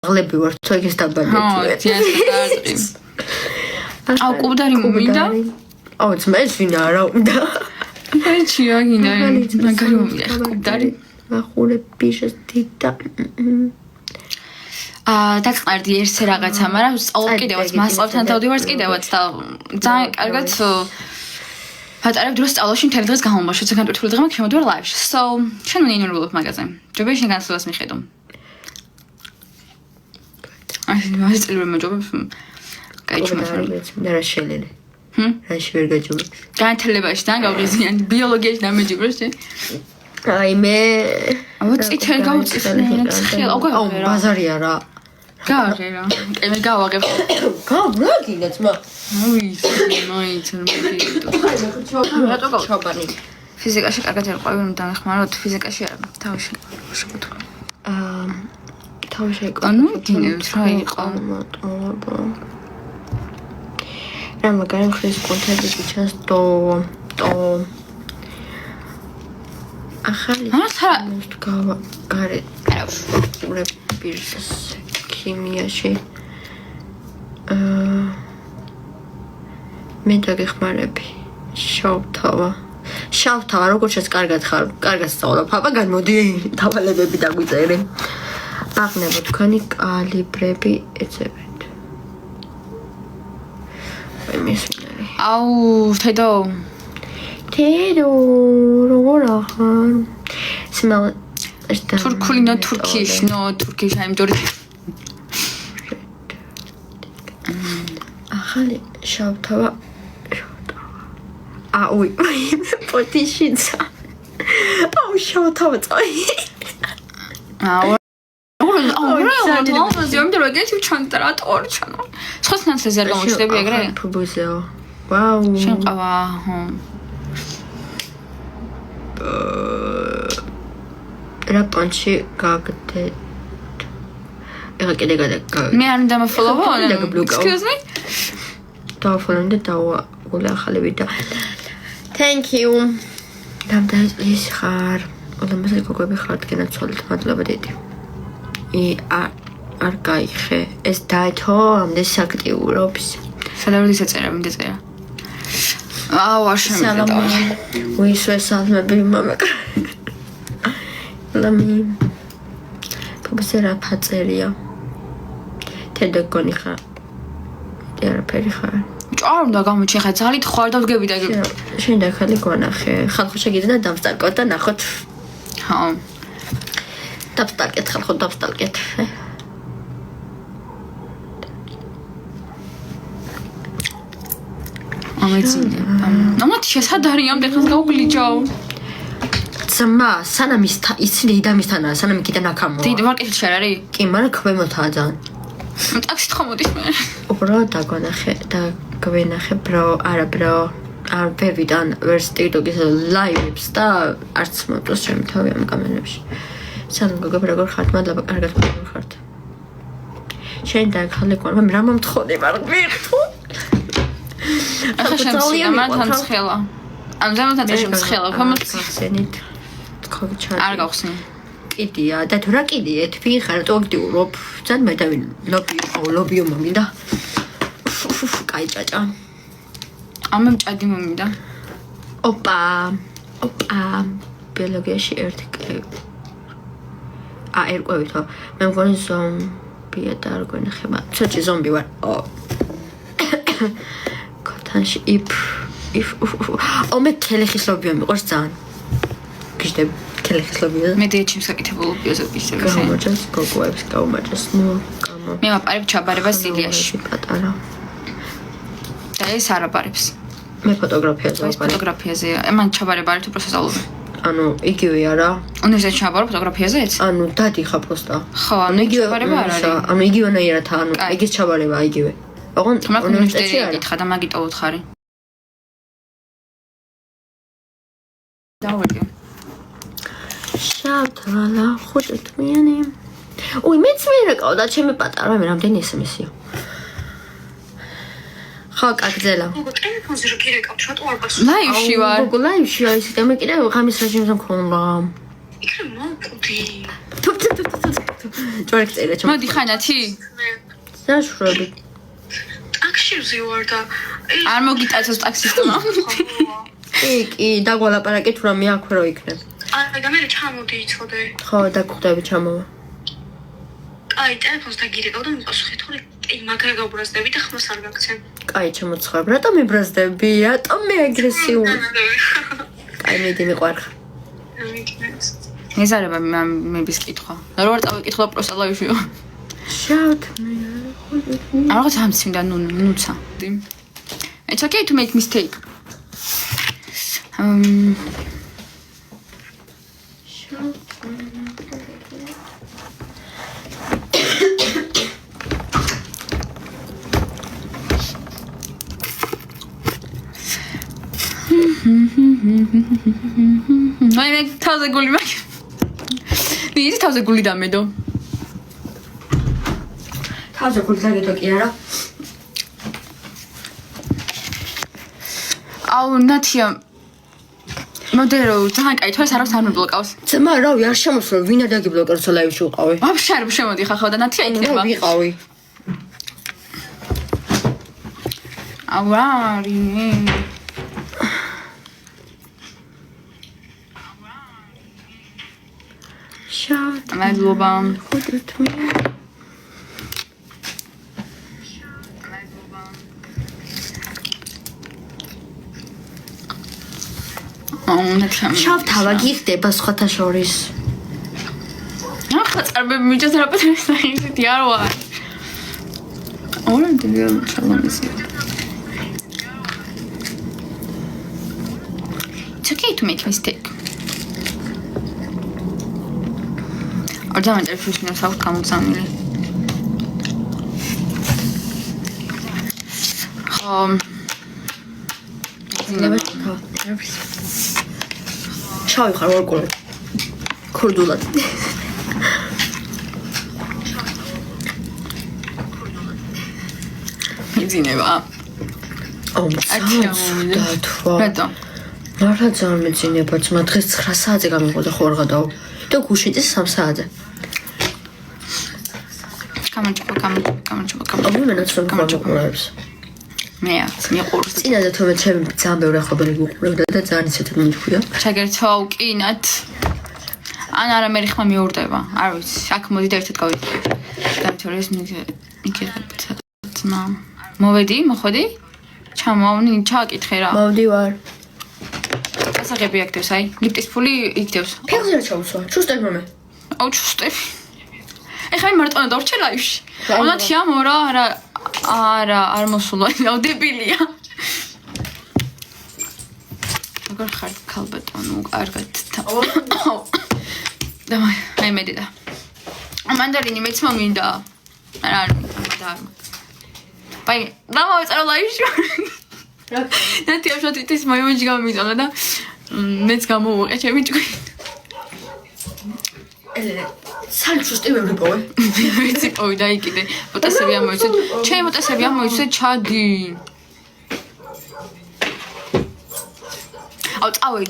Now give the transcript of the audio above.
ღლები ვარ თუ ეგ ეს დაბადეთი აუ კუბდარი მინდა აუ ძმეს ვინ არა უნდა ბეჭია გინდა მაგარი მომიდა კუბდარი ახურების დიდა დაგყარდი ერთ რაღაცა მაგრამ სწავლობ კიდევაც მასწავლებთან დავდივართ კიდევაც და ძალიან კარგად ვატარებ დროს სწავლაში მთელი დღეს განმომაშო ძალიან ტვირთული დღე მაქვს შემოდივარ ლაივში so შენ უნინურობ მაგაზე ჯობია შენ განსვლას მიხედო აი მას წელიწად მეჯობებს გაიჩუმეს მე რა შელელი რაში ვერ გაჯობებს განათლებაში თან გავღიზიანი ბიოლოგიაში დამეჯიბროს აი მე აუ წითელი გავწიფნე ცხელ აუ ბაზარია რა გააღერა მე გავაღებ რა გინდა ძმა მაინც რატო გავჩაბანი ფიზიკაში კარგად არ ყვავი რომ დამეხმაროთ ფიზიკაში არა თავში შეგოთო თავში ანუ გინებს რა იყო რა მაგარი ხრის კონტენტი გიჩანს დო ახალი გავა გარეთ პირს ქიმიაში მე დაგეხმარები შავთავა როგორც ეს კარგად ხარ კარგად სწავლობ აბა გამოდი დავალებები დაგვიწერე აღნება თქვენი კალიბრები ეცებეთ აუ თედო როგორ ახარ smell თურქული no turkish I'm Turkish ახალი შავთავა აუი პოტიშიცა აუ შავთავა წაი აუ ზოგადად რეგეთი ჩანტრატორ ჩანო სხვასთან ზერ გამოჩდები ეგრე ფუბუზეო ვაუ შენ ყავა რა პონჩი გაგდეთ ეხა კიდე მე არ მინდა მოფოლოვო excuse me დავფოლოვე და დავაგულე ახალი ვიდეო thank you დამდაის ხარ ოდამასე გოგოები ხართ გენაცვალეთ მადლობა დიდი არ გაიხე ეს დაეთო ამდენ აქტიურობს სადავდის ეწერა მინდა წერა აუ არ შემიძლია უისვე სალმები მამაკ ლამი ფუბსერა ფაწერია თედაგონი ხარ არაფერი ხარ არ უნდა გამოჩი ხა ძალით ხარ დავდგები და შენ და ხალი გონახე ხალხო შეგიძლია დავსტალკოთ და ნახოთ ჰა დავსტალკეთ ხალხო დავსტალკეთ ამეცინე ამათ შესადარი ამ დღეს გავგლიჯო ძმა სანამ იცი დედამისთანაა სანამ კიდე ნაკამოა დიდი მარკეტში არ არის კი მაგრამ ქვემოთაა ძალიან ტაქსით ხომ მოდის მე უბრალოდ დაგონახე და გვენახე ბრო არა ბრო არ ვევიდან ვერს ტიკტოკის ლაივებს და არც მომწონს ჩემი თავი ამ კამერებში სანამ გოგოები როგორ ხართ მადლობა კარგად ხართ შენ და ხალე ყო მე რა მომთხოვნე მაგრამ ვიხო ახლა შემცია მანთან ცხელა ამ ზამთრად შემცხელა ხომცენით ხოჩა არ გავხსნი კიდია და თუ რა კიდია თქვი ხარ თუ აქტიურობ ძალიან მე და ლობიო მომინდა კაი ჭაჭა ამემ ჭადი მომინდა ოპა ბიოლოგიაში ერთი ერკვევითო მე მგონი ზომბია და არ გვენახება ცოტა ზომბი ვარ კოთანში მე ქელეხისლობია მიყვარს ძალიან გიჟდები ქელეხისლობია მე დიეჩიმ საკითხებულობიაზე ვისწავლე გამოჯას გოგოებს გაუმაჯას ნუ მე ვაპარებ ჩაბარებას სილიაში პატარა და ეს არაბარებს მე ფოტოგრაფიაზე ვაპარებ ფოტოგრაფიაზე მან ჩაბარება არის თუ პროფესიონალური ანუ იგივე არა უნივერსიტეტში ჩაბარო ფოტოგრაფიაზეც ანუ დადი ხა პროსტა ხო ანუ ჩაბარება არ არის ანუ იგივენაირად ანუ ეგის ჩაბარება იგივე ოღონდ უნივერსიტეტში არის კითხა და მაგიტო უთხარი დავერგე შავთვალა ხუთათმიანი უი მეც მერეკავდა ჩემი პატარა მე რამდენი SMS-ია ხო კაგძელა ტელეფონზე რო გირეკავ შატო არ გასულ ლაივში ვარ გოგო ლაივში არის და მე კიდე ღამის რეჟიმზე მქონდა იქნე მოკუდი. თუ ჯორეკ წერა ჩემ მოდი ხანათი საშუალებით ტაქსიზე ვარ და არ მოგიტაცოს ტაქსისტმა კი დაგვალაპარაკე თუ რამე აქვე რო იქნებ აი და მე ჩამოდი იცოდე. ხო დაგხვდები ჩამოვა აი ტელეფონს დაგირეკავ და მიპასუხე თორე კი მაგრა გაუბრაზდები და ხმას არ გაქცენ. კაი ჩამოცხარ რატომ მიბრაზდები რატომ მე აგრესიული კაი მედი მიყვარხარ ეზარება მების კითხვა და რო არ წავიკითხო პროსტა ლაივშიო შავთ მე რაღაც ამცინდა ნუცა It's okay to make mistake Mai meg taze guli meg. Niye taze guli დამედო? თავზე გულდაგეთო კი არა აუ ნათია მოდერო ძალიან კაი თორე საერთოდ არ მიბლოკავს. ძმა რავი არ შემოსვლა ვინ არ დაგიბლოკებს ლაივში ვიყავი ვაფშე არ შემოდი ხახავ და ნათია იქნება. ვიყავი აუ არი შავთ მადლობა. ხუდით მე აუ ნათია. შავთ ავა გიხდება სხვათა შორის ახლა წარბები მიჭას რაპეტრეს ისეთი არ ვარ. ორანტი ჩალამისი. It's okay to make mistake. ორდამენტ ეფიშნოს აქვს გამოგზავნილი. შავი ხარ ორკოლე ქურდულად იძინება. დათვა რატო? მართლა ძალიან მეძინება ძმა დღეს 9 საათზე გამიყვოდა ხო არ გადაო და გუშინტი 3 საათზე გამარჯობა. აბა მენაცნობ გამარჯობს მე მიყურს. წინაზე თუმე ჩემი ძალიან ბევრი ახლობელი გუყურებდა და ძალიან ისეთად მომჩვია ჩაგერთვა უკინათ. ან არა მე ხმა მიურდება. არ ვიცი. აქ მოდი და ერთად გავიდე. გამთორეს მიგეცმა. მოვედი, მოხოდი? ჩამოვნი, ჩააკითხე რა. მოვდივარ ასაღები აქტებს, აი. ლიფტის ფული იგდებს. ფეხზე რა ჩავსვა ჩუსტებ მომე აუ ჩუსტები. ეხლა მე მარტო დავრჩე ლაივში. ანათია მორა არ მოსულა. აუ დებილია. როგორ ხარ ქალბატონო, კარგად. და აი მე დედა. მანდარინი მეც მომინდა. არ მინდა. Pai, დავავწერო ლაივში. ნათი აშოთით ის მოიმეჯი გამიწოლა და მეც გამოვუყე ჩემი ჭკვი. სალჩუსტი ვერ ვიპოვე ვიცი პოვი და იქიდე. პოტასები ამოიცეთ. ჩემი პოტასები ამოიცეთ ჩადი. აუ წავედი